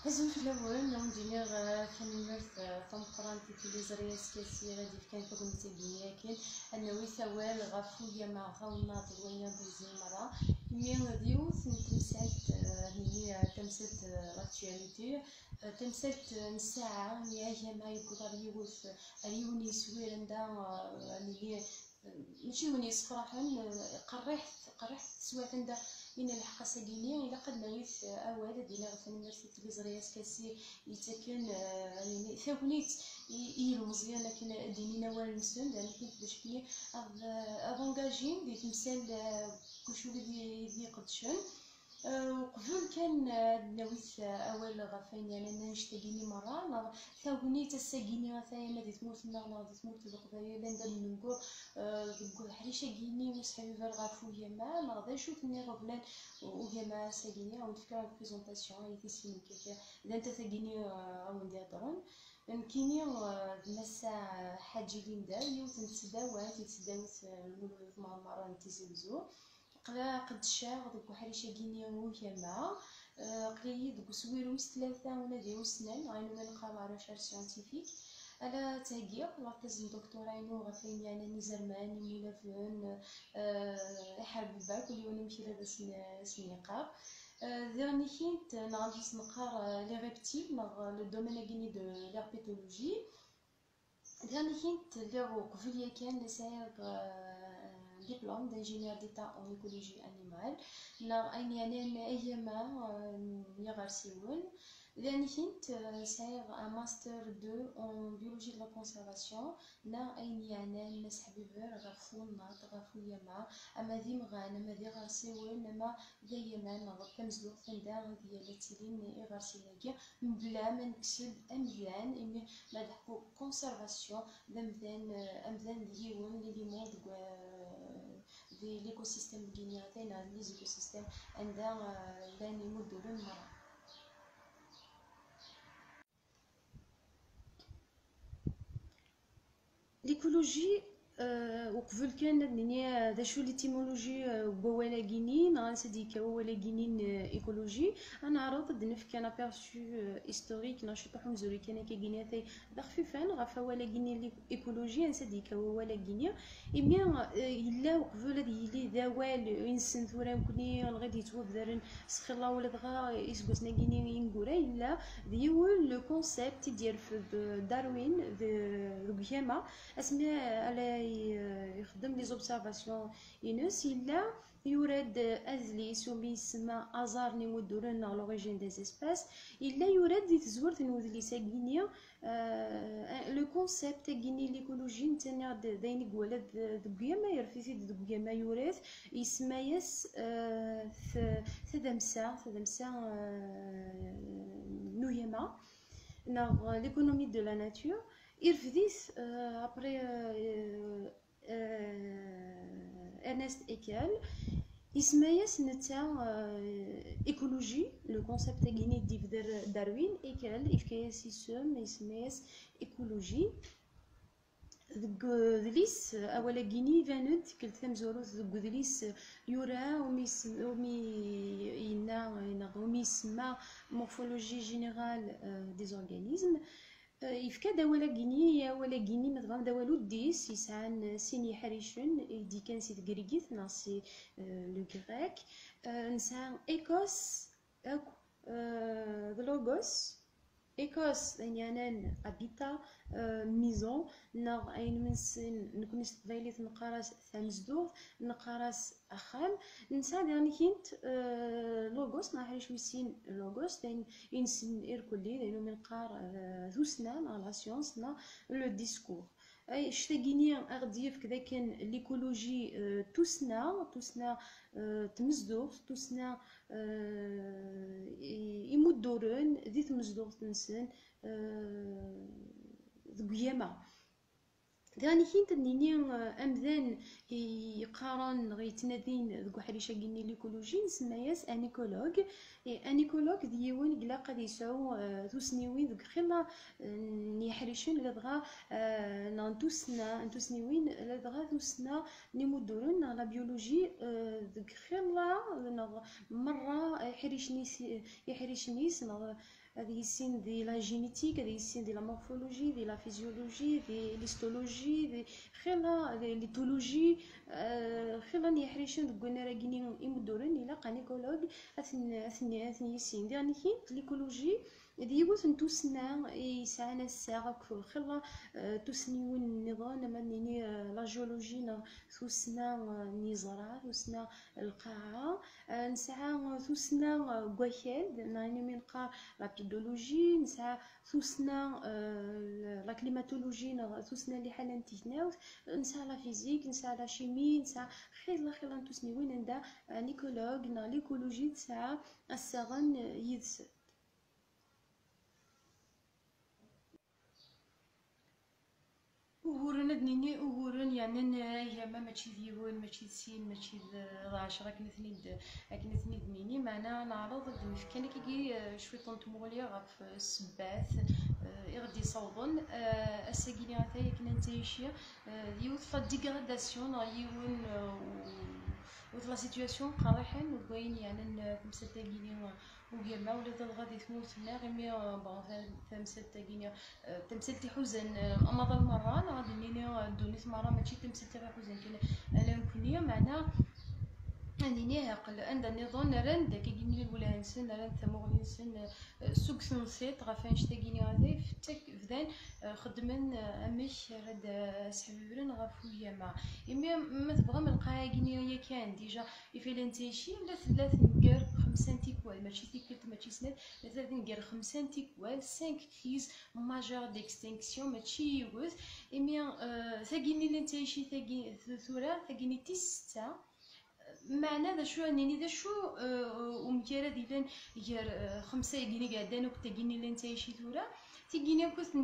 الزوج الأول لونجينير كنمرت تمقران تيليزريا سكاسي غادي كان كون تاكينيا كان أنه ثوال غفوية مع غاونا طوينة بزمرة مي ديوث تمسات هي تمسات لاتشياليتي تمسات الساعة هي ما يقدر يوث اليوني سوير ندا اللي ماشي وني صفراحا قريح سوات ندا من الحق ساقيني إلا قد نويت أوال دينا غفن مرسي تليزرياس كاسي يتكن يعني ثاونيت المزيان لكن ديني نوال نسون يعني كنت باش كني افونجاجين دي تمثال كلشي دي قدشن وقبل كان نويت أول غفين يعني نشتاقيني مرة ثاوني تساقيني غثايا دي تموتنا دي تموت القبايل لندا ننقر دقو حريشة قيني وصحابي بالغافو يما نغدا شوفني غبلان ويما ساقيني أو نفكر بريزونطاسيون يتي سيني كيكا إذا انت ساقيني أو ندير درن كيني مسا حاجي ليندا يوت نتسداوات يتسداوت المولود مع مرة نتيزوزو قد الشاغ دوك حريشة كينيا وكما قريي دوك سويروس ثلاثة وناديو سنان غاينو من قام ريشيرش سيانتيفيك على تاقيق لاطيز الدكتورينو غفين يعني نيزرمان مولافون يحارب باك واللي وني مشي لاباس سنيقار ديرني كينت نغاديس نقار لي ريبتيل نغ لو دومين كيني دو ليربيتولوجي ديرني كينت اللي قبل كان لسايق diplôme d'ingénieur d'état en écologie animale نا أيني أنا أيما يغرسيون لأن كنت ساير un master 2 en biologie de la conservation نا أيني أنا نسحب بير غفون ناط غفو يما أما ذي مغان أما ذي غرسيون أما ذي يما نغط مزلوق فندا ديالتي لين يغرسي بلا ما نكسب أمذان إمي ما دحكو conservation أمذان ديون لي مود دي ليكوسيستيم كينيا تاينا لي زيكوسيستيم عندها لان يمدوا للمرأة ليكولوجي وقبل كان الدنيا ذا شو ليتيمولوجي بوالا جينين غنسديك بوالا جينين ايكولوجي انا عرض دنف كان ابيرسو هيستوريك نشطح مزوري كان كيغينيتي خفيفان غفا ولا جيني ايكولوجي نسديك بوالا جيني إميا إلا وقبل هذه يلي ذوال إنسان ثورا مكني الغد يتوفدرن سخي الله ولا دغا يسقسنا كيني ينقورا إلا ديول لو كونسيبت ديال في داروين ذو بياما اسمي على يخدم لي زوبسيرفاسيون ينس إلا يورد أذلي سومي يسمى أزار نيمودورن لوريجين دي زيسباس إلا يورد دي تزور تنوذلي ساكينيا لو كونسيبت كيني ليكولوجي نتاع داين قولد دبيا ما يرفيسي دبيا ما يورث يسمايس ثدمسا نويما ناغ ليكونومي دو لا ناتور يرفديس ابري ارنست ايكال يسمايس نتا ايكولوجي لو كونسيبت كيني ديف داروين ايكال يفكايس يسم يسمايس ايكولوجي ذليس اولا كيني فاند كل ثمزورو ذليس يورا ومي يسمى مورفولوجي جينيرال دي زورغانيزم يفكا داولا كيني يا ولا كيني مثلا داولو ديس يسعان سيني حريشن دي كان سي غريغيث ناسي لو غريك نسان ايكوس لوغوس إيكوس يعني أنا أبيتا ميزون نغ أين من سن نكون استفايلت نقارس ثمزدوغ نقارس أخام نسان يعني كنت لوغوس نحرش ويسين لوغوس دين إنسن إيركولي دينو من قار ذوسنا لا سيونس نا لو ديسكور اي شتاقيني اغديف كذا كان ليكولوجي توسنا تمزدوغ توسنا يمدورن ذي تمزدوغ تنسن ذبياما داني كنت نيني امذان يقارن غيتنادين ذو حريشه كيني ليكولوجي نسمياس انيكولوج انيكولوج ديون كلا قد يسعو ذو سنيوين ذو خيلا نيحريشن لدغا نانتو سنيوين لدغا ذو سنا نمدورن لا بيولوجي ذو خيلا مره يحريشنيس هذه السين دي لا جينيتيك، هذه السين دي لا مورفولوجي، دي لا فيزيولوجي، دي ليستولوجي، دي خيلا ليتولوجي. خيلا يحرشن قلنا راكيني يمدورن الى قانيكولوج اثني السين دي غنيكي ليكولوجي ديوث نتوسنا يسعنا الساعة خلا توسنيون النظام نيني لا جيولوجي توسنا نزرع توسنا القاعة نسعى توسنا كواكيد نعني من قا لا بيدولوجي نسعى توسنا لا كليماتولوجي توسنا اللي حالا نتيناوث نسعى لا فيزيك نسعى لا شيمي نسعى خيلا نتوسنيون عندها نيكولوج نا ليكولوجي تسعى الساغن يدس وهورن دنيني وهورن يعني هي ماشي ديون ماشي سين ماشي 10 كنا دنيني معنا نعرض كان كي شويه طنطموليا غف السباث يغدي صوضن الساكيني عتايا كنا نتايشي يوث لا ديغراداسيون يون ولا سيتوياسيون قراحين وكاين يعني تمسالتاكيني وكيما ولا غادي تموتنا غير مي بون تمسالتاكيني تمثلتي حزن أمضى المرة أنا غادي نيني دونيت مرة ماشي تمثلتي غير حزن كاين أنا نكونية معنا أنني عقل عند النظام رند كيجيني ولا نسن رند ثموغ نسن سوق سنسيت غافين شتاقيني غادي فتك فدان خدمن أمش رد سحبرن غافويا ما إمي ما تبغى من قاعديني هي كان ديجا يفيلن تيشي ولا ثلاث نقر 5 تيكوال ماشي تيكلت ماشي سنات ثلاث نقر 5 تيكوال 5 كريز ماجور ديكستينكسيون ماشي يوث إمي ثاقيني لين تيشي ثاقيني ثورا ثاقيني تيستا معنى ذا شو انني ذا شو ومكيرا ديلان غير 5 يجيني قاعدين وكتاجيني لين تايشي ثورا تيجيني كنت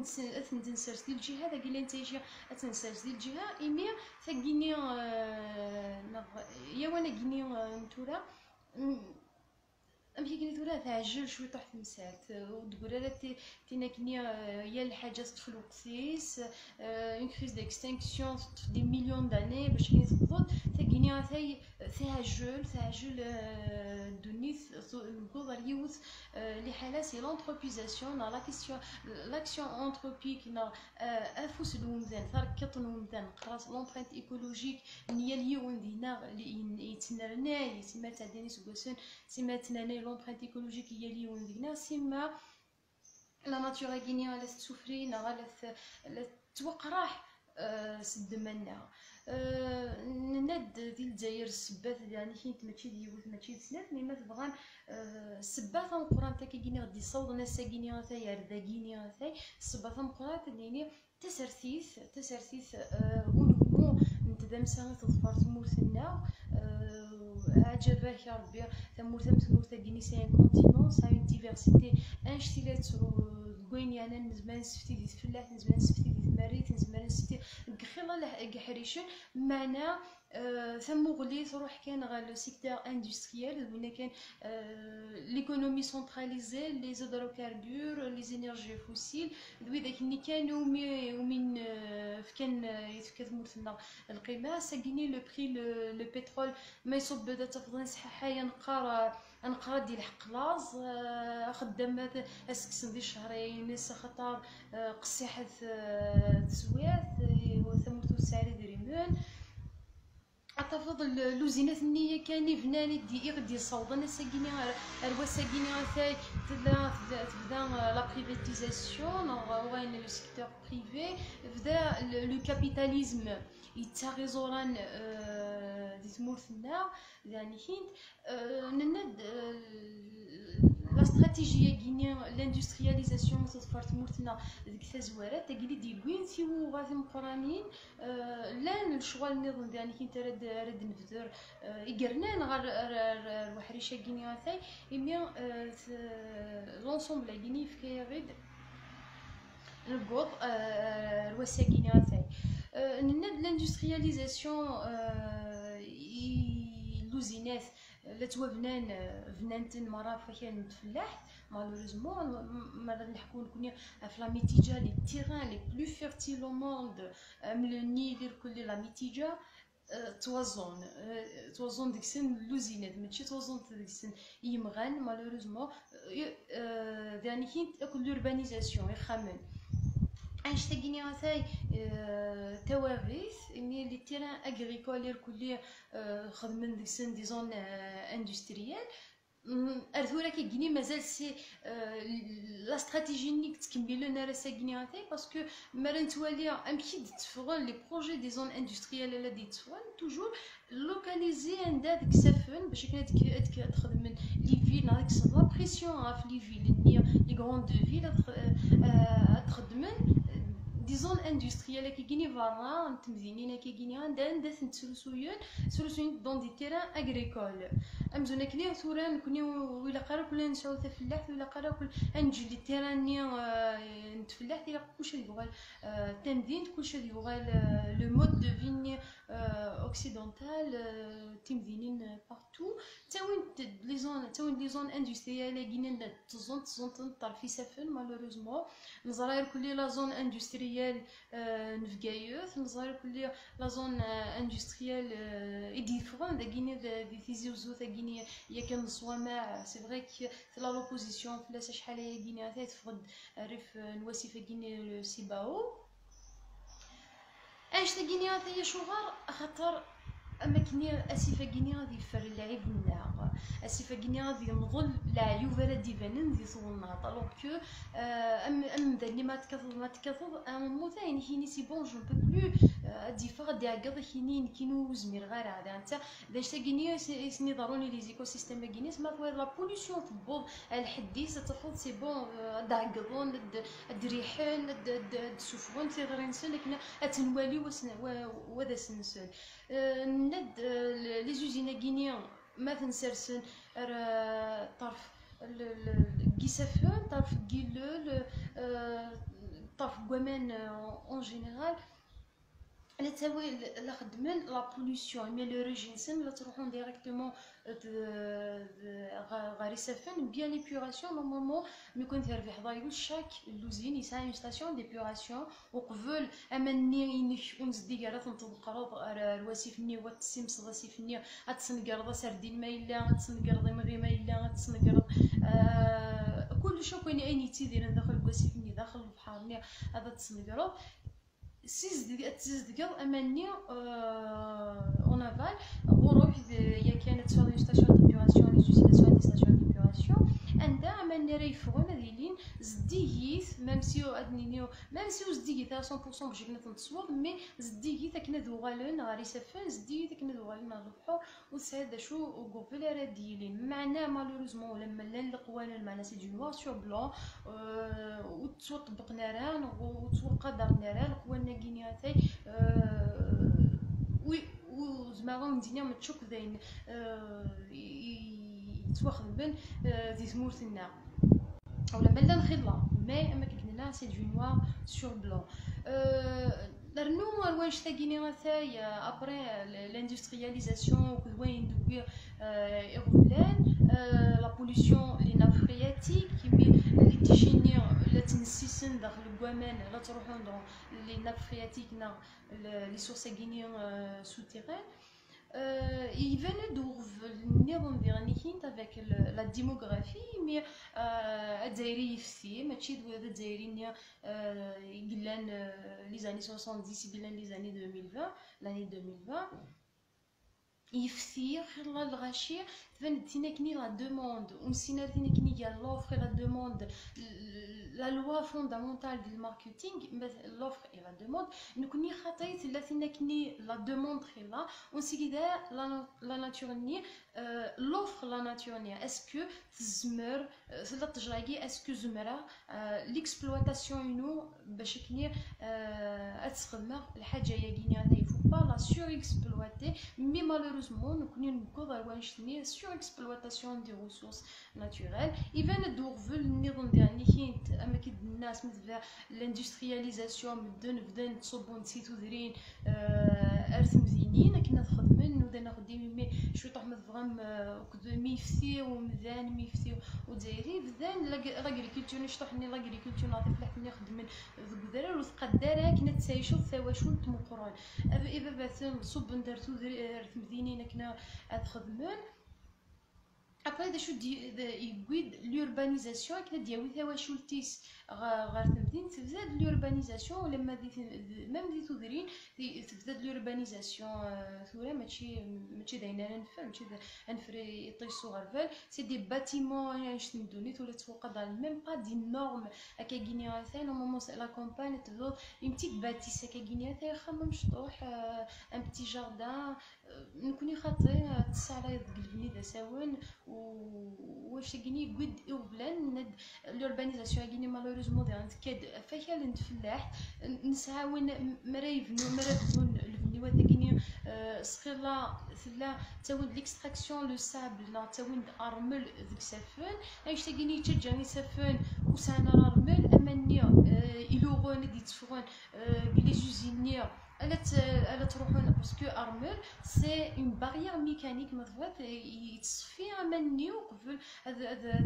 نتنسرس ديال الجهه ذاك لين تايشي تنسرس ديال الجهه ايمي تاجيني يا وانا جيني نتورا أمشي كني تقولها تعجل شوي طاح تمسات وتقول لها تيناكني يا الحاجة تطفل وقتيس اون كريز ديكستينكسيون دي مليون داني باش كني تفضل تاكيني تعجل دونيت نقول يوث لي حالة سي لونتروبيزاسيون لا كيسيون لاكسيون انتروبيك نا افوس الومدان ثركط الومدان قراص لومبرينت ايكولوجيك نيا اليوم دينا يتنرنا يسمى تاع ديني سكوسن سما تناني لومبرينت ايكولوجيك هي اللي ولدنا سما لا ناتور غينيا لا تسفري لا توقراح سد منا ند ديال الجزائر السبات يعني كاين ماشي ديوث ماشي سنات مي ما تبغان السبات مقران تا كيجيني غدي يصوض ناس كيني غاتا يرداكيني غاتا السبات مقران يعني تسرثيث ونمو نتدمسا تظفر تموتنا عجبك يا ربي ثمورثا مثمورثا كيني سي ان كونتينون سا اون ديفيرسيتي انشتيلات كوين يعني نزمان نسفتي دي تفلاح نزمان نسفتي دي تماريت نزمان نسفتي خيلا كحريشن معنا ثم غلي تروح كان غير لو سيكتور اندستريال وين كان ليكونومي سونتراليزي لي زودروكاربور لي زينيرجي فوسيل دوي داك اللي كانوا ومن كان يتكثموا القيمه ساكيني لو بري لو بترول ما يصب بدا تفضل صحايا نقرا ديال الحقلاز خدامات اسكسن دي شهرين خطر قصيحه تسويات وثمرتو سعري دريمون أتفض لوزينات النية كاني فناني دي غدي صوضنا ساكيني روا ساكيني ثاي تبدا لا بريفاتيزاسيون وين لو سيكتور بريفي بدا لو كابيتاليزم يتغيزوران دي تمورثنا يعني هند نند لا استراتيجيه كينيا لاندسترياليزاسيون تظفر تمورتنا ديك التزوارات تاكلي دي كوين سيو غادي مقرانين لان الشغل النظام يعني كي انت راد نفذر يقرنان غير وحريشه كينيا ثاي ايميا لونسومبل كيني في غيد نقول رواسا كينيا ثاي نند لاندسترياليزاسيون لوزينات لا توفنان فنانتن مرة فكان نتفلاح مالوريزمون مرة نحكو نكوني في لا ميتيجا لي تيران لي بلو فيرتيل او موند من النيل كل لا ميتيجا توازن ديك السن اللوزينات ماشي توازن ديك السن يمغان مالوريزمون يعني كاين اكل لوربانيزاسيون يخمم اش تاكيني غاثاي تواريث اني لي تيران اغريكول كلي خدمن ديك السن دي زون اندستريال ارثورا كيجيني مازال سي لا استراتيجي نيك تكملوا نارا ساكيني غاتاي باسكو مرا نتوالي امشي تفغل لي بروجي دي زون اندستريال لا دي تفغل توجور لوكاليزي عند داك سافن باش كانت تخدم من لي فيل هذيك لا بريسيون في لي فيل لي غروند فيل تخدم دي زون اندستريال كيجيني فارا نتمزينين كيجيني عندها سلوسوين دون دي تيران اغريكول امزونا كني ثورا نكوني ولا قرا كل نسعو تفلاح ولا قرا كل نجي لي تيراني نتفلاح ديال كلشي يبغى تمدين كلشي يبغى لو مود دو فيني اوكسيدونتال تمدينين بارتو تاوين لي زون اندستريال كاينين تزون طرفي سافن مالوريزمون نزرا كل لا زون اندستريال نفكايوث نزرا كل لا زون اندستريال ديفرون كاينين دي تيزي وزوث كاينين يا كان الصوامع سي فري كي لا لوبوزيسيون فلاش شحال هي كاينين تفقد عرف نواسيفه كاينين سيباو اش تاكيني هي شغار خاطر اما كني اسيفه كيني غادي يفر اللعيب منها اسيفه كيني غادي ينضل العيوب راه ديفانن دي صونات الوغ كو ام اللي ما تكثر مو ثاني هيني سي بون جو بو بلو دي فا غادي عقد هيني كينو زمير غير هذا انت باش تاكيني سني ضروري لي زيكو سيستيم كيني سما لا بوليسيون تبوظ الحديث تفوت سي بون دعقضون دريحان تسوفون تيغرينسن لكن اتنوالي وذا سنسل ند لي زوزينا كينيا ما تنسرسن طرف كيسافون طرف كيلو طرف كوامان اون جينيرال لا تساوي لا خدمن لا بوليسيون مي لو ريجينسن لا تروحون ديريكتومون غاري سافن بيان ليبيوراسيون نورمالمون يكون تربح ضايو شاك لوزين يسعى اون ستاسيون ديبيوراسيون وقبل امني ينك ونزدي قرا تنطبقرض الواسيفني واتسيمس الواسيفني اتسنقرض سردين ما الا اتسنقرض مغي ما الا اتسنقرض كل شيء كاين اين تيدير داخل الواسيفني داخل البحر هذا تسنقرض تزدقل اماني اون افال وروح يا كانت سوا ستاسيون ديبيوراسيون لي زوزين سوا ستاسيون ديبيوراسيون عندها اماني راه يفغون هذيلين زديغيت ميم سيو ادنينيو ميم سيو زديغيت 100% باش كنا نتصور مي زديغيت كنا دوغالون غاري سافن زديغيت كنا دوغالون على البحر وساد شو وقبل راه ديلين معنا مالوريزمون لما لان القوانين معنا سي دو نوار سور بلون وتطبقنا راه وتقدرنا راه القوانين كينياتي وي وزعما مدينه ما تشوك ذاين يتواخذ دي ثمورتنا اولا مالا نخيضلا ما كنا سي دو نوار سور بلون لرنو واش تاكيني غاثاي ابري لاندسترياليزاسيون وين دوكي يغفلان لا بوليسيون لي ناب فرياتيك كيمي اللي تيجيني لا تنسيسن داخل الكوامان لا تروحون دون لي ناب فرياتيك نا لي سورس كيني سوتيران ils venaient d'ouvrir avec la démographie mais الجزائري يفسي ماشي دوله الجزائري قلان les années 70 قلان les années 2020 l'année 2020 يفسي خلا الغاشي تبان تينا كني لا دوموند ونسينا تينا كني ديال لوفر لا دوموند لا لوا فوندامونتال ديال الماركتينغ لوفر اي لا دوموند نكوني خاطيت لا تينا كني لا دوموند خلا ونسيدا لا ناتورني لوفر لا ناتورني اسكو تزمر لا تجراكي اسكو زمره ليكسبلواتاسيون ينو باش كني اتخدم الحاجه يا كينيا يفو با لا سور اكسبلواتي مي مالوروزمون نكوني نكوض واش تني سور exploitation des ressources naturelles. يبان دورفل النظام ديالنا كاين اما كيد الناس مثل l'industrialisation بدا نتصوبو نسيتو درين ارث مزينين كنا خدمن ودنا خديم مي شويه طاح مفغم ميفتي ومذان ميفتي ودايري بدان لاغريكولتور نشطحني لاغريكولتور نعطي فلاحني خدمن ذكدرا وتقدر كنا تسايشو ثواشون تمقرون اذا باتن صوب ندرتو ارث مزينين كنا خدمن. Après des choses يقيد l'urbanisation كنا دياوي ثواشولتيس غير تمدين تبدا l'urbanisation ولما ميم دي تدرين تبدا l'urbanisation ثورة ماشي داينا نفهم ماشي نفري يطيسو غرفال سي دي باتيمون واش ندوني ولا توقد على ميم با دي نورم هكا كينيا ثاي نورمالمون لا كومباني تبدا اون بتيت باتيس هكا كينيا ثاي خا مشطوح ان بتي جاردان نكوني خاطي تسعى قلبني دا ساون واش كيني قد اوبلان ند l'urbanisation كيني مالوريزمون ديال كاد فاكال نتفلاح نسعاون مرايفنو مرافنون البنيوات كيني سخيلا ثلا تاود ليكستراكسيون لو سابل لا تاود ارمل ذيك سافون ايش تكيني تجاني سافون وسانا ارمل اماني يلوغون دي تفغون بلي زوزينيا الا تروحون باسكو ارمل سي اون باريير ميكانيك مضبوط يتصفي امانيو قبل هذا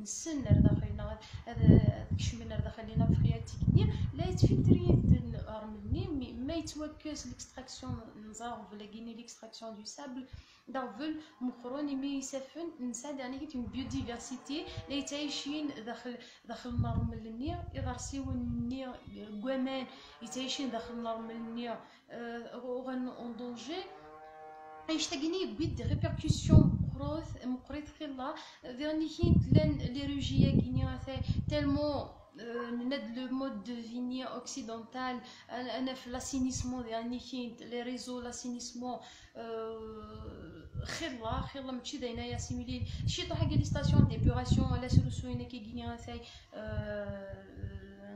السن داخلنا هذا كشمنا داخلنا في خياتيكني لا يتفلتري ارملني ما يتوكس ليكستراكسيون نزار ولا كيني ليكستراكسيون دو سابل دافل مخروني مي يسافن نساعد يعني كيت بيوديفرسيتي اللي تعيشين داخل النورمال النيا يغرسيو النيا كوامان يتعيشين داخل النورمال النيا وغن اون دونجي يشتاقني بيد دي ريبركسيون مقريت خلا فيرني كاين تلان لي روجيا كينيا تالمون ند لو مود دو فيني اوكسيدونتال انا في لاسينيسمون يعني كاين لي ريزو لاسينيسمون خلا ماشي داينا يا سيميلي شي طاح لي ستاسيون ديبوراسيون ولا سولوسيون كيغينيا ثاي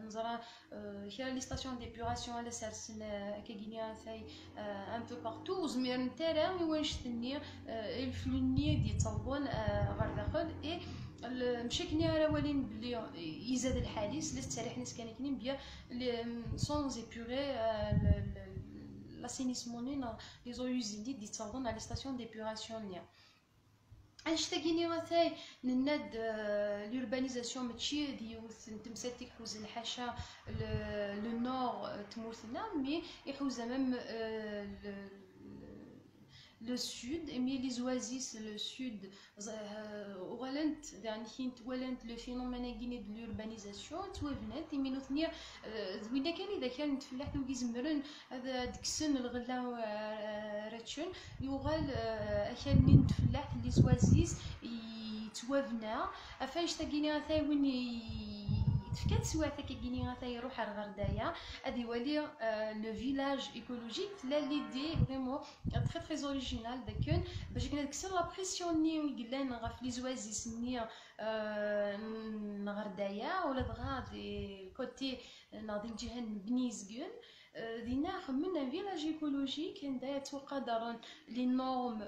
نزرا كاين لي ستاسيون ديبوراسيون على سالسن كيغينيا ثاي ان بو بارتو زمير نتاعا وين شتني الفلوني ديال طلبون غير داخل اي مشي كني راه ولين بلي يزاد الحديث لستريح ناس كان كاينين بيا سون زيبوري l'assainissement les eaux usées دي تصاوبون على ستاسيون ديبوراسيون نيا اش تاكيني غاثاي نناد لوربانيزاسيون ماشي ديوث نتمساتيك حوز الحاشا لو نور تموثنا مي يحوز ميم le sud mais les oasis le sud ولنت يعني كاين تولنت لو فينومين كيني د l'urbanisation توفنات يمينو ثنيا زوينه كان اذا كان تفلاح لو كيزمرن هذا ديك السن الغلا راتشون يوغال اكاني نتفلاح لي زوازيس يتوفنا افاش تاكيني ثاي وين تفكات سواتا كيغيني غاتا يروح على الغردايه هادي ولي لو فيلاج ايكولوجيك لا ليدي فريمون تري تري اوريجينال داكن باش كنا نكسر لا بريسيون ني ويقلان غاف لي زوازيس ني الغردايه ولا دغا دي كوتي ناضي الجهه بنيزكن دينا خمنا فيلاج ايكولوجيك عندها تقدر لي نورم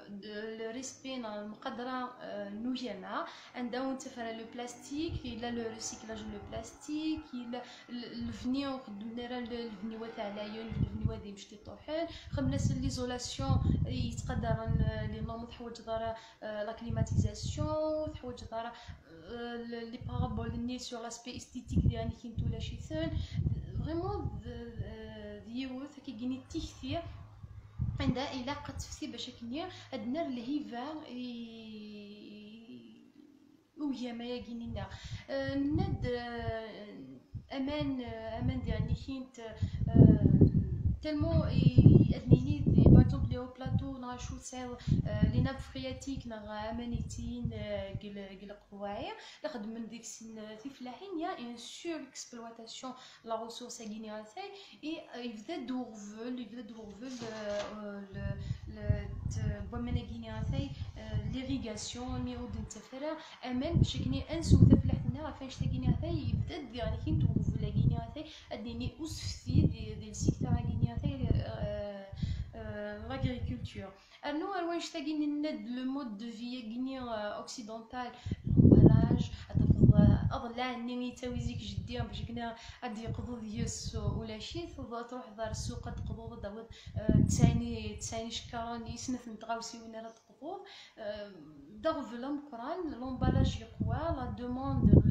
لو ريسبي المقدره نوجنا عندها نتفرا لو بلاستيك الا لو ريسيكلاج لو بلاستيك الا الفني وخدمنا راه الفني تاع العيون الفني هذه مش تطوحن خمنا ليزولاسيون يتقدر لي نورم تحوج دار لا كليماتيزاسيون تحوج دار لي بارابول ني سور لاسبي استيتيك ديال كاين تولا شي ثان فريمون ديوث كيجيني تيكثير عندها الى قد تفسي باش كنيا ادنا الهيفا وهي ما يجينينا ند امان ديالني كاين تالمو ادنيني باغ اكزومبل لي او بلاطو نعيشو سير لي ناب فرياتيك نغ امانيتين قل قواعي نخدم من ديك السن في فلاحين يا اون سور اكسبلواتاسيون لا ريسورس غينيا تاعي اي يبدا دورفل بومنا غينيا تاعي ليريغاسيون مي ود نتفرا امان باش كني انسو تفلاحنا فاش تاكيني تاعي يبدا يعني كي دورفل غينيا تاعي اديني اسفتي ديال السيكتور غينيا تاعي l'agriculture. Nous, le mode de vie occidental, l'emballage, أضلع إني تويزيك جديا باش كنا غادي يقضوا ديوس ولا شي تروح دار السوق تقضوا داود تساني شكراني سنة نتغاوسي وين راه تقضوا داغ فلام قران لومبالاج يقوى لا دوموند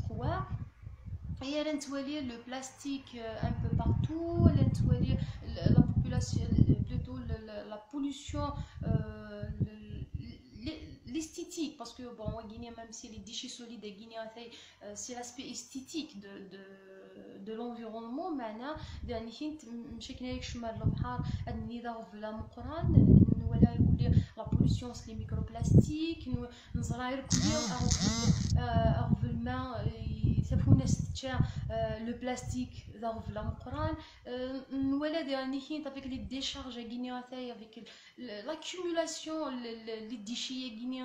تقوى هي راه نتولي لو بلاستيك ان بو بارتو لا نتولي لا بوبولاسيون بلوتو لا بولوسيون l'esthétique parce que bon en Guinée même si les déchets solides à Guinée c'est l'aspect esthétique de l'environnement معنا يعني حين مشينا لك شمال البحر اني ضرب لا مقران ولا يقول لي لا بولوسيون سي لي ميكروبلاستيك نزراير كلير اغف الماء يسافونا ستشا لو بلاستيك ضرب لا مقران ولا يعني حين avec les décharges à Guinée avec l'accumulation les déchets à Guinée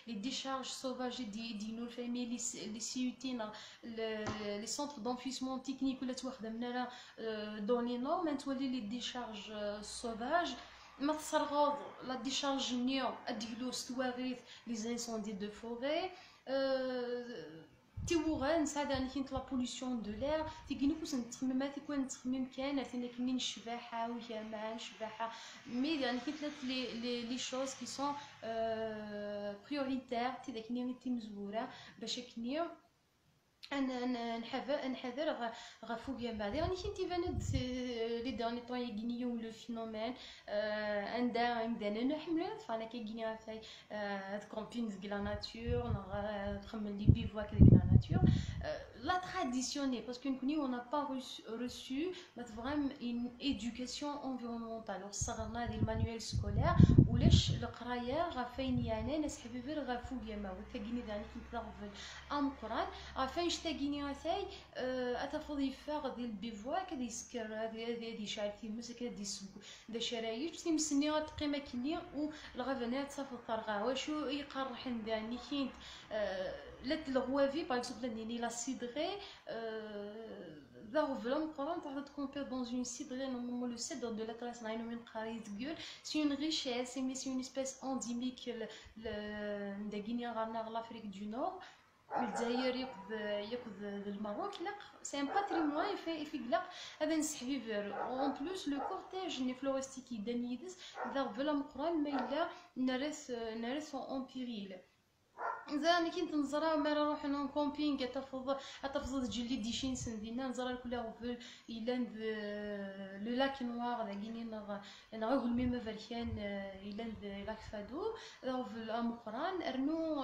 les décharges sauvages les CUT les centres d'enfouissement technique dans les normes les décharges sauvages la décharge les incendies de forêt تيوغان ساعد يعني كاين لا بوليسيون دو لير تيكينو كوس نتخمم تيكون نتخمم كان عرفتي كاينين الشباحه وجماعه الشباحه مي يعني كاين لي شوز كي سون بريوريتير تي داك ني مزوره باش كني انا نحذر غفوق يا بعد يعني كنتي فاند لي ديرني طون يغنيو لو فينومين عندنا نحمل فانا كيغني فاي كومبينغ كلا ناتور نخمم لي بيفواك كلا ناتور la traditionnée parce que nous on n'a pas reçu vraiment une éducation environnementale alors صغرنا دي المانيوال سكولير ولاش القرايه غافين يعني ناس حبيبي غافو يما وثقيني داني كنت ام قران غافين شتاقيني غاثاي اتفض يفاغ ديال البيفوا كدي يسكر هذه شعرتي مسك هذه السوق دا شرايط تيمسني غتقيمه كني والغفنات صافي الطرغا واشو يقرح داني كاين لات الغوافي باغ اكزومبل نيني لا سيدغي ضرب قران تاع تكومبير دون اون سيدغي نورمالمون لو سيدر دو لا كلاس ناينو من قريت كول سي اون ريشيس مي سي اون اسبيس انديميك دا غينيا غانا لافريك دو نور الجزائر ياخذ الماروك لا سي ان باتريمون في قلق هذا نسحبي فيرو اون بلوس لو كورتيج ني فلورستيكي دانيدس ضرب لا مقران ما الا نرث اون بيريل إذا أنا كنت نزرع مرة روح نون كومبينغ أتفضل تجلي ديشين سندينا نزرع كلها غفل إلا لو لاك نوار دا كيني نغول ميما فالكان إلا لاك فادو غفل أمقران أرنو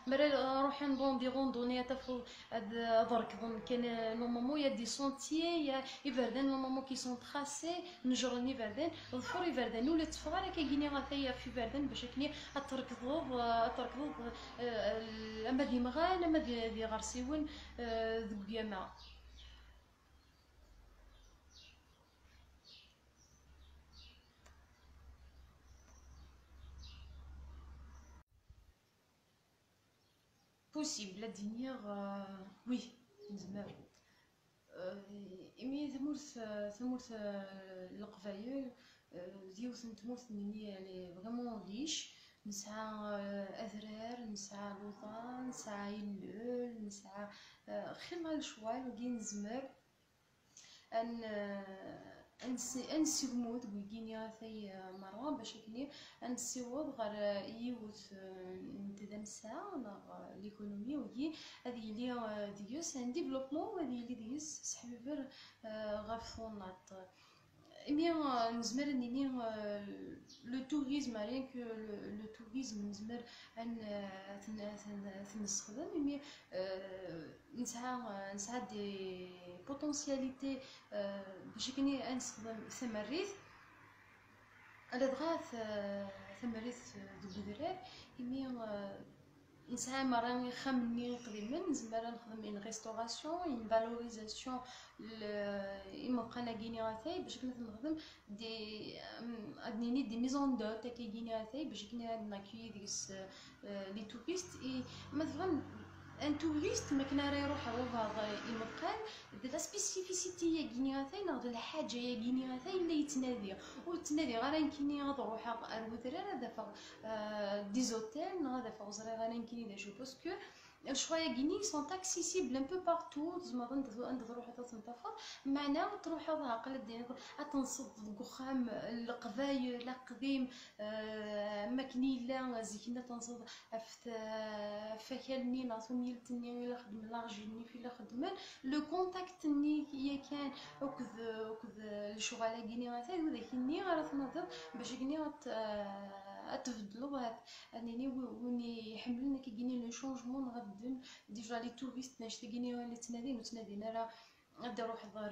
مرة روح ندون دي روندوني أتفضل أدرك كان نورمالمون يا دي سونتيي يا إفردان نورمالمون كي سون تراسي نجرني فردان ظفر إفردان ولا تفغر كيني غاثايا في فردان باش كني أتركض اما دي مغان اما دي غرسيون ذوك ياما بوسيبل دينيغ وي نزمر مي ثمورث القبايل ديوث نتمورث مني يعني فريمون ريش نسعى أذرار نسعى لوطان نسعى يلول نسعى خير الشوال وكي نزمر أنسيومود ويكينيا ثي مروة باش كني أنسيوض غير يوث نتدنسا ليكونومي وكي هذه لي ديوس ان ديفلوبمون وهذه لي ديوس سحبيبر غفونات bien نزمر نيني لو توريزم rien que le tourisme نزمر ان نستخدم مي نسعى دي بوتونسياليتي باش كني نستخدم ثمريث على دغاث ثمريث دو بدرار مي نسعى مرة نخمني قديما نزمر نخدم ان ريستوراسيون ان فالوريزاسيون إما بقانا كيني غاثاي باش كنا نخدم دي ادنيني دي ميزون دوت كي كيني غاثاي باش كنا ناكيي ديس لي توريست اي مثلا ان توريست ما كنا راه يروح هذا المكان لا سبيسيفيسيتي يا غينياثاي ناض الحاجه يا غينياثاي اللي يتنادي وتنادي غير يمكنني غنروح اروتر هذا فا ديزوتيل هذا فا زري غير يمكنني جو باسكو شويه غيني سون اكسيسيبل ان بو بارتو زعما عند تروح تنتفر معنا تروح هذا قلت ديالك تنصد القخام القبايل لا قديم ماكني لا زيكنا تنصد فكالني ناطوني لتني لا خدم لاجيني في لا خدمان لو كونتاكت ني هي كان وكذ الشغل كيني غاتاي وداكني غير تنظر باش كني تفضلوا انني وني يحملنا كيجيني لو شونجمون غادن ديجا لي توريست ناشتيني ولا تنادينا راه غادي نروح نهضر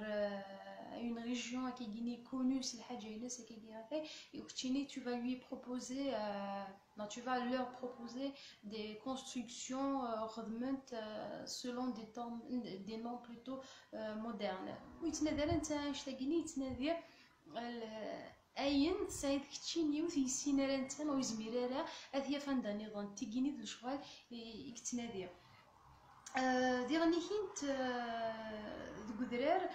اون ريجيون كيجيني كونو سي الحاجه الناس كيجي غاتاي وكتيني tu vas lui proposer non tu vas leur proposer des constructions خدمت selon des noms plutôt modernes ويتنادى انت اشتاقيني يتنادى اين سعيد كتشيني وفي السينارة نتا ويزميرا هذه فاندا نظام تيجيني ذو شغال يكتنادي ديرني كنت ذو درار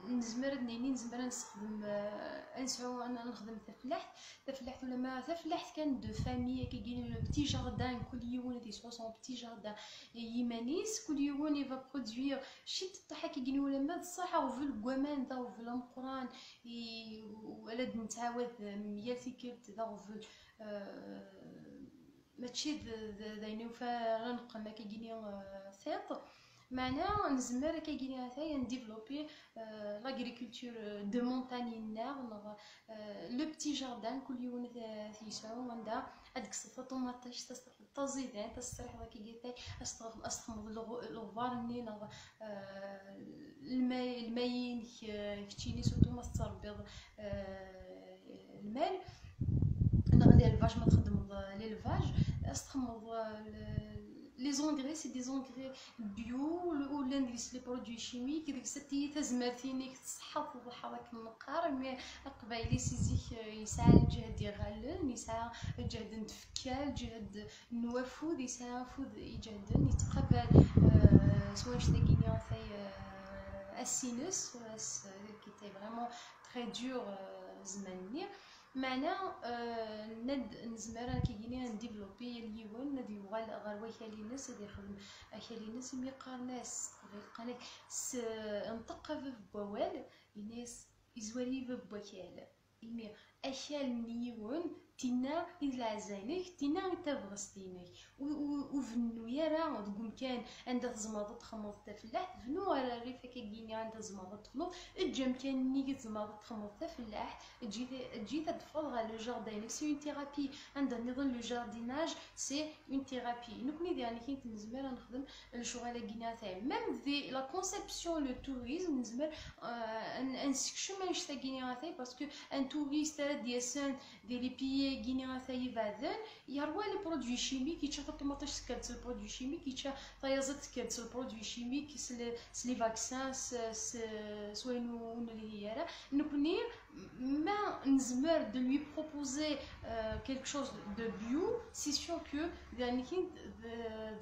نزمر نزمر نستخدم نسعو انا نخدم تفلاحت ولا ما تفلاحت كان دو فامي كيجيني لو بتي جاردان كل يوم دي سون بتي جاردان يمانيس كل يوم يفا برودوير شي الطحا كيجيني ولا ما الصحه وفي الكوامان دا وفي القران ولا نتعاود مياتي كيرت دا وفي ماشي داينو فغنقل ما كيجيني ثيط معنا نزمر كيجيني هتايا نديفلوبي لاغريكولتور دو مونتانيير لو بتي جاردان كل يوم تيسعو عندا هاديك الصفه طوماطيش تزيدان تستريح داك كيتاي استخدم الغبار منين الماين كتشيني سورتو ما تربيض المال نغدي الفاج ما تخدم ليلفاج استخدم لي زونغري سي دي زونغري بيو ولا نديس لي برودوي شيميك ديك ستي تزمرتيني تصحى تضحى داك النقار مي قبايلي سيزيك يسعى الجهد يغلل يسعى الجهد نتفكا الجهد نوافود يسعى فود يجهد يتقبل سواء شتاكيني في السينوس كي فريمون تري دور زماني معنا ند نزمر كيجيني نديفلوبي اليوم ند يوغال غير وكاليناس اللي يخدم اكاليناس ميقارناس قالك نطق في بوال الناس يزوري في بوكال يمي اكال نيون تينا إلا زينك تينا تبغستينك وفنو يرى تقوم كان عندها زماضة تخمض تفلاح فنو راه ريفا كيجيني عندها زماضة تخمض الجم كان نيجي زماضة تخمض تفلاح تجي تدفض غا لو جاردين سي اون ثيرابي عندها نظام لو جارديناج سي اون ثيرابي نكوني يعني كي نزمر نخدم الشغل كينا تاعي ميم في لا كونسيبسيون لو توريزم نزمر انسكشو ما نشتاقيني تاعي باسكو ان توريست ديال دي لي بيي غينيا ثاي بعدين يروى لي برودوي شيميك يتشاف الطوماطيش سكرت البرودوي شيميك يتشاف طيازات سكرت البرودوي شيميك سلي فاكسان سوينو اللي هي نكوني ما نزمر دو لوي بروبوزي كيلك شوز دو بيو سي سور كو يعني كاين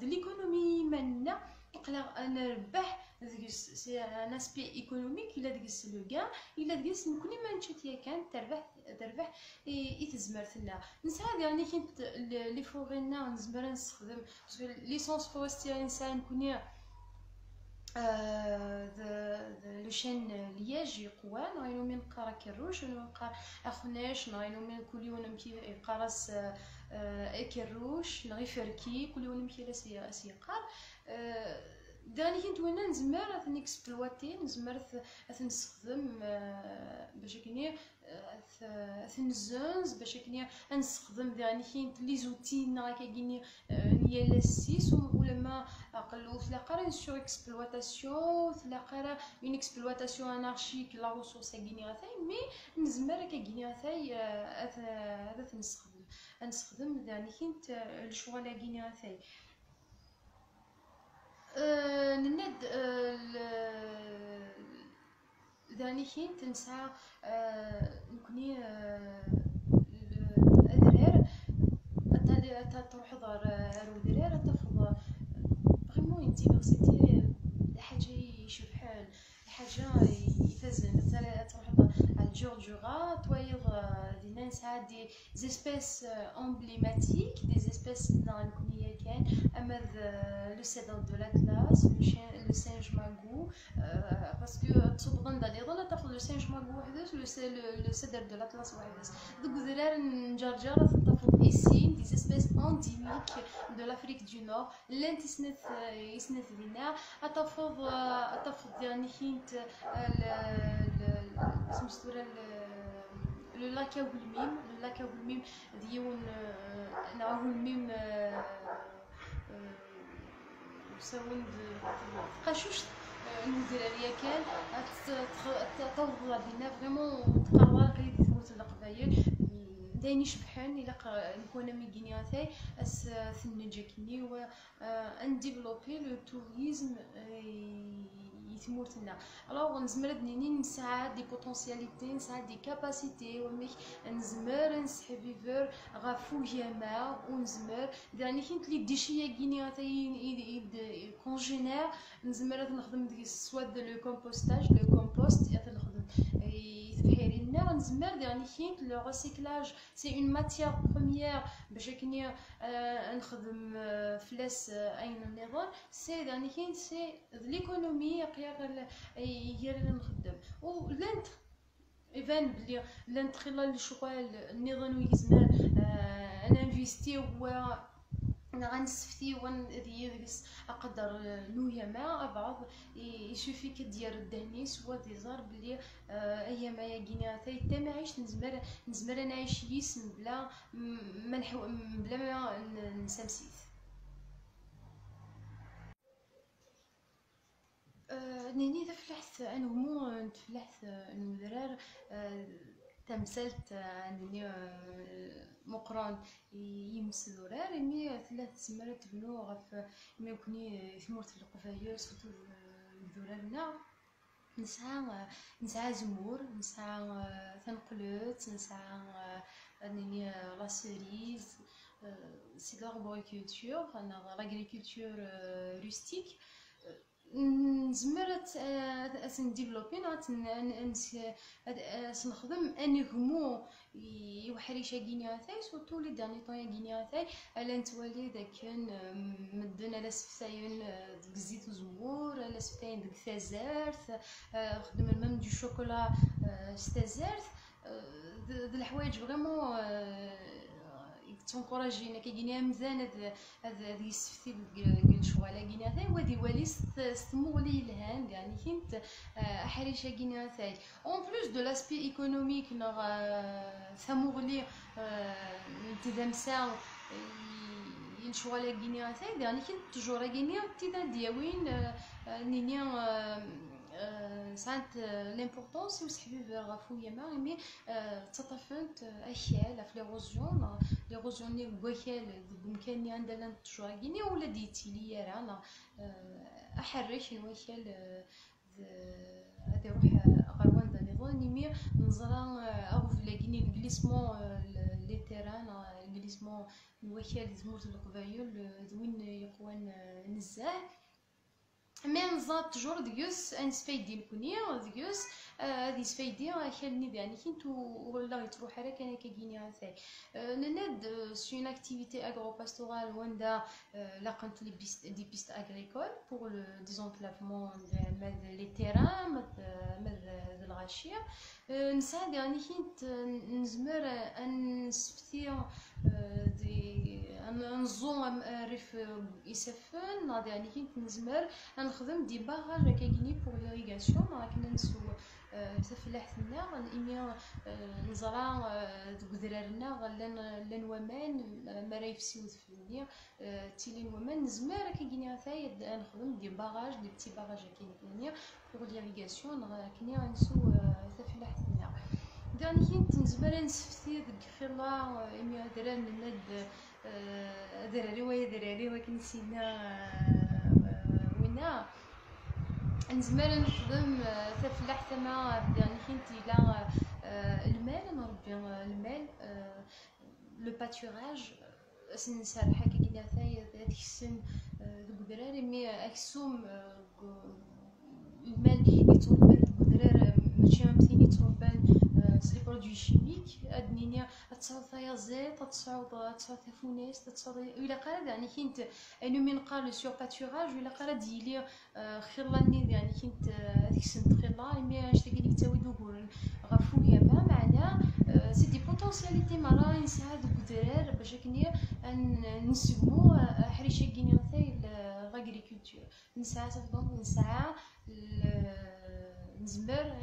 دو ليكونومي مالنا يقلا انا ربح سي ان اسبي ايكونوميك الا ديس لو كان الا ديس نكوني ما نشتي كان تربح يتزمر ثنا نسعى يعني كنت لي فورينا نزمر نستخدم ليسونس فورستير نسعى نكوني لو شان لياج يقوان راينو من قرا كروش نقرا اخناش راينو من كل يوم نمشي قراس كروش نغي فركي كل يوم نمشي لسيقار داني كنت وانا نزمر نكسبلواتي نزمر نستخدم باش كني نزنز باش كني نستخدم داني كنت لي زوتي نا كايني ديال السيس ولما قالو تلاقى سور اكسبلواتاسيون تلاقى اون اكسبلواتاسيون انارشيك لا ريسورس كايني غاثاي مي نزمر كايني غاثاي هذا نستخدم داني كنت الشغل كايني غاثاي نند داني كنت نسعى نكوني أدرار تروح دار رودرار تفض ديفرسيتي حاجه يشبحال حاجه يفزن مثلا تروح على الجورجورا تويض دي ناس دي زيسبيس امبليماتيك دي زيسبيس نكونيه كان اما لو سيدر دو لاتلاس لو سينج ماغو باسكو تصوبغن دالي ظل تاخذ لو سينج ماغو وحدس لو سيدر دو لاتلاس وحدس دوك درار نجرجر تطفو اسين دي زيسبيس انديميك دو لافريك دو نور لان يسنث لينا اتفض يعني حينت سمستورا لو لاكاو بالميم لو لاكاو بالميم ديون نعاو الميم ساوند قاشوش المدراريه كان تطور بينا فريمون تقرر قيد تموت القبايل دايني شبحان الى نكون ميغينياتاي اس ثنجاكني و ان ديفلوبي لو توريزم يتموتنا الوغ نزمر دنيني نسعى دي بوتونسياليتي نسعى دي كاباسيتي وميك نزمر نسحب فيفر غافو جاما ونزمر داني كنت لي ديشيا غينياتاي كونجينير نزمر نخدم ديك سواد لو كومبوستاج لو كومبوست نخدم يتبحيرينا نزمر داني كنت لو ريسيكلاج سي اون ماتيير بروميير باش كني نخدم فلاس اين النظام سي داني كنت سي ليكونومي هي اللي نخدم ولانت ايفان بلي لانت خلال الشغل النظام يزمر انا انفيستي و غنستفتي ونديرس اقدر نويا مع بعض يشوفي كدير الدهني سوا ديزار بلي ايام يا كينياتاي حتى ما عيش نزمر نعيش يسم بلا ما نسمسيت نيني تفلحت انا مو تفلحت المدرار تمثلت عندني مقران يمس ذرار مي ثلاث سمرات بنو غف ما يكوني ثمرت القفاير صوت ذرارنا نسعى زمور نسعى ثنقلوت نسعى انني لا سيريز سي لاربوريكولتور انا لاغريكولتور روستيك نزمرت نديفلوبي نخدم انغمو يوحريش غينياتاي سورتو لي داني طون غينياتاي الا نتوالي داك مدن على سفتاين ديك الزيت وزمور على سفتاين ديك الثازارت خدم المام دو شوكولا ستازارت د الحوايج فريمون تنكوراجينا كيجيني مزيان هاد يسفتي الشغاله كينياتاي ودي ولي ستمغلي الهان يعني كنت حريشه كينياتاي اون بلوس دو لاسبي ايكونوميك نغ ثمغلي تدمسا الشغاله كينياتاي يعني كنت تجورا كينيا تيدا دياوين نينيا سانت لامبورطونس وسحبي غافو يما مي تطفنت اشياء في ليغوزيون ني بوكال بامكاني عندنا تجواكيني ولا ديتيلي رانا احرش نوكال هادي روح غروان دا نظام مي نزرا اغف لاكيني الجليسمون لي تيران الجليسمون نوكال زموت القبايل دوين يقوان نزاه مي نزاد تجور ديوس انسفايدي نكوني ديوس هذه سفايدي خلني يعني كنت ولا تروح على كان كينياتاي نناد سي اون اكتيفيتي اغرو باستورال وندا لاقنت لي بيست دي بيست اغريكول بور لو ديزونكلافمون مد لي تيران مد الغاشيه نساعد يعني كنت نزمر نسفتي دي نزوم ريف يسفن يعني كنت نزمر نخدم دي باراج كايني بور ليريغاسيون راكنا نسو تفلاحتنا الاميا نزرع درارنا لان ومان ما راه يفسيو تفني تيلين ومان نزمر كايني ثاي نخدم دي باراج دي بتي باراج كاينين بور ليريغاسيون راكنا نسو تفلاحتنا داني كنت نزمر نسفتي ديك خلا اميا دران ناد دراري ويا دراري وكنسينا وينا نزمر نخدم تفلاح تما يعني كنت لا المال نربي المال لو باتوراج سنسرح كي كنا ثاي هذيك السن دوك دراري مي اكسوم المال يتربان الدرار ماشي مثلين يتربان سي برودوي شيميك ادنينيا تصاوب فيا زيت تصاوب فونيس تصاوب الا قال يعني كنت انو من قال سور باتوراج ولا قال ديلي خيرلاني يعني كنت هذيك السنه خيرلا مي اشتاقي لك تاوي دوغور غفو يما معنا سي دي بوتونسياليتي مرا نساعد الدرار باش كني نسقمو حريشه كينيوتاي لاغريكولتور نسعى تفضل نسعى نزمر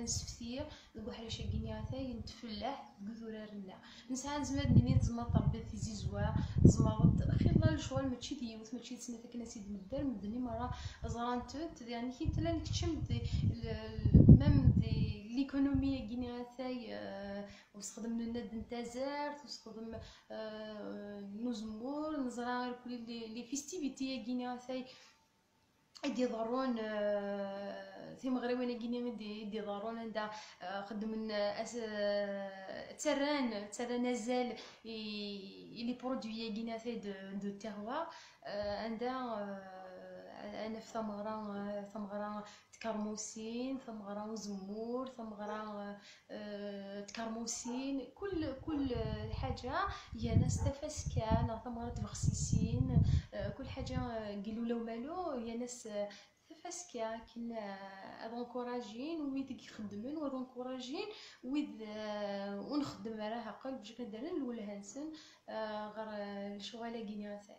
نسفتي دو حريشه كينيوتاي نتفلاح بذرارنا نسعى نزمر نيني تزمر تربي في زيزوا تزمر خير الله الشوال ماشي ديوت ماشي تسنى فيك ناس يدمدر مدني مرا زرانتوت يعني كي تلا نكتشم دي ميم دي ليكونومي كينيوتاي وستخدم لنا دنتازار وستخدم نزمور نزرع غير كل لي فيستيفيتي كينيوتاي يدي ضرون في مغربنا كيني يدي ضرون عندها خدم تران نزال لي برودوي كينيوتاي دو تيروا عندها انا في ثمغره تكرموسين ثمغره وزمور ثمغره تكرموسين كل حاجه هي ناس تفسكان ثمغره تبغسيسين كل حاجه قالوا لو مالو هي ناس تفسكا كنا ادونكوراجين ويد يخدمون وادونكوراجين ويد ونخدم راه قلب باش كندير الولهانسن غير الشغاله كينيوتاي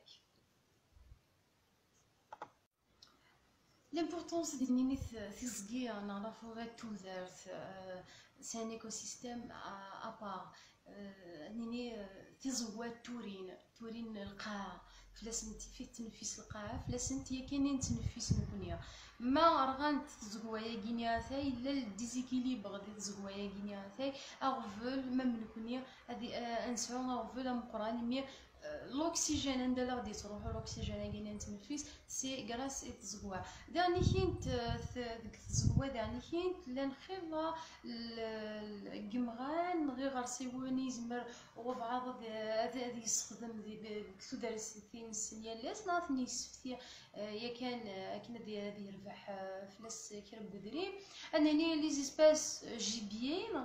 l'importance ديالني في صغير نعرفو غير توزارت سي ان ايكوسيستيم ابار نيني في زوات تورين القاع فلاسنت في تنفيس القاع فلاسنت هي كاينين تنفيس نكونيا ما رغانت زغوايا كينياتاي لا الديزيكيليبر ديال زغوايا كينياتاي اغفل ميم نكونيا هادي انسعو اغفل مقران مي l'oxygène عندنا غادي تروح الاكسجين كاين نتنفس سي غراس التزغوا داني كاين ديك التزغوا داني كاين لان خير الكمغان غير غرسيوني يزمر وبعض هذا يستخدم كتو دارسين السنيال لاس ناثني سفتي يا كان دي يربح فلاس كرب بدري انني لي زيسباس جيبيين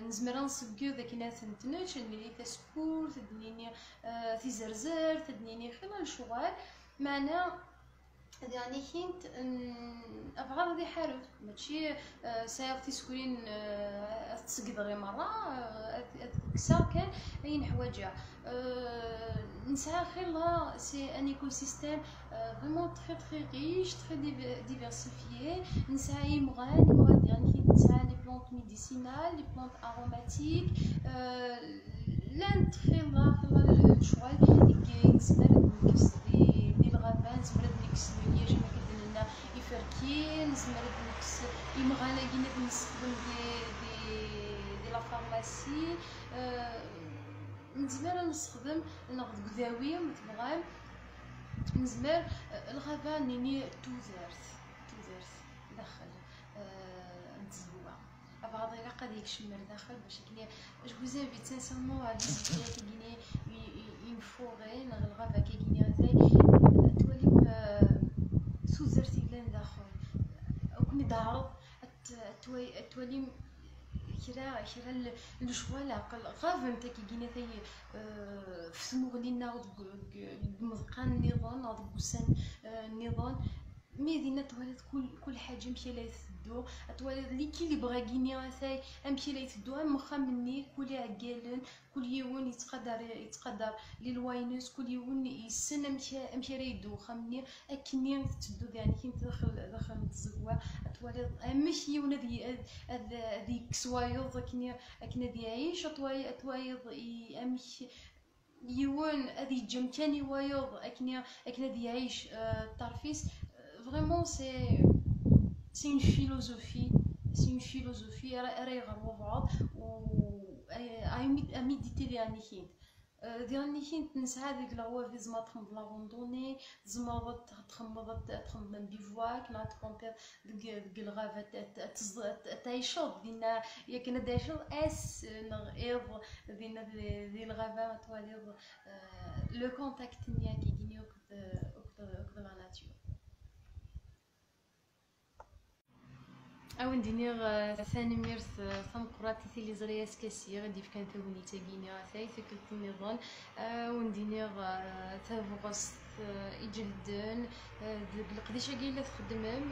نزمر نسقيو ذاك ناس نتنش اللي تسكور تدنيني في زرزر تدنيني خلال الشغال معنا يعني كنت ابغى غادي حارف ماشي سايغتي سكرين تسقط غير مره كسا كان اين حوايجها نسعى خير لا سي ان ايكو سيستيم فريمون تري ريش تري ديفيرسيفيي نسعى يمغان يعني كي نسعى لي بلونط ميديسينال لي بلونط اروماتيك لان تري لا الشوال يسمر نكس دي الغابه نسمر نكس ليا جا كدنا يفركين نسمر نكس يمغانا كينا نستخدم دي لا فارماسي نزمر نستخدم ناخذ قداويه متبغام نزمر الغابه نيني توزرت داخل نتزوع بعض الى قد يكشمر داخل باش كني جو زافي سانسيرمون هاد الزيات كيني اون فوري نغ الغابه كيني هذاي تولي سوزرتي لان داخل او كني دارض تولي كرا الجوال عقل غاف انت كيجينا تاي في سموغلينا مزقان النظام او بوسان النظام مي دينا توالد كل حاجه مشي لا يسدو توالد لي كي اللي بغا كينيا تاي امشي لا يسدو مخا مني كل عقالن كل يوم يتقدر للواينس كل يوم يسن امشي راه يدو خمني اكني تدو يعني كي داخل الزقوا توالد ماشي يوم هذيك سوايض كنا دي يعيش توايض امشي يوان هذه جم تاني وايض اكنا دي يعيش الترفيس فريمون سي اون فيلوزوفي راه يغربوا بعض و اميديتي يعني كاين ديالني كاين نسعى ديك لا في زعما تخمض لابوندوني زعما تخمض بيفواك لا تكونتير ديك الغابه تعيشوا دينا يا كنا دايشوا اس نغيض دينا دي الغابه تواليض لو كونتاكت نيا كيجيني وكذا لا ناتور او ندير ثاني ميرث ثمقراتي تيلي زرياس كاسي غادي كان ثوني تاكيني ثاي ثكلت النظام وندير ثابغس يجلدن القديشه كاين تخدمم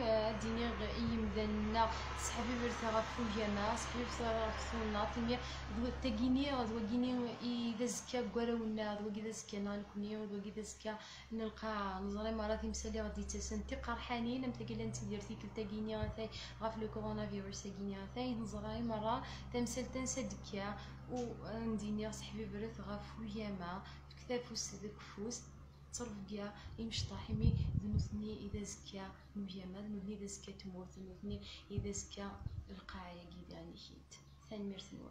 ديني يمدنا صحابي برتا غفو جانا صحابي برتا غفونا تيمي تاكيني غدوكيني اذا زكا كواراونا دوكي اذا زكا نكوني ودوكي اذا زكا نلقى نزري مرات مسالي غادي تسنتي قرحانين متاكي انت ديرتي كنتاكيني ثاي غاف لو كورونا فيروس كينيا ثاي نزراي مرة تمثل تنسى دكيا ونديني صحبي برث غافو ياما كتافوس ذاك فوس تصرف يمشطح مي ذنوثني اذا زكا نوياما ذنوثني اذا زكا تموت ذنوثني اذا زكا القاعية كيداني هيت ثاني ميرث نور.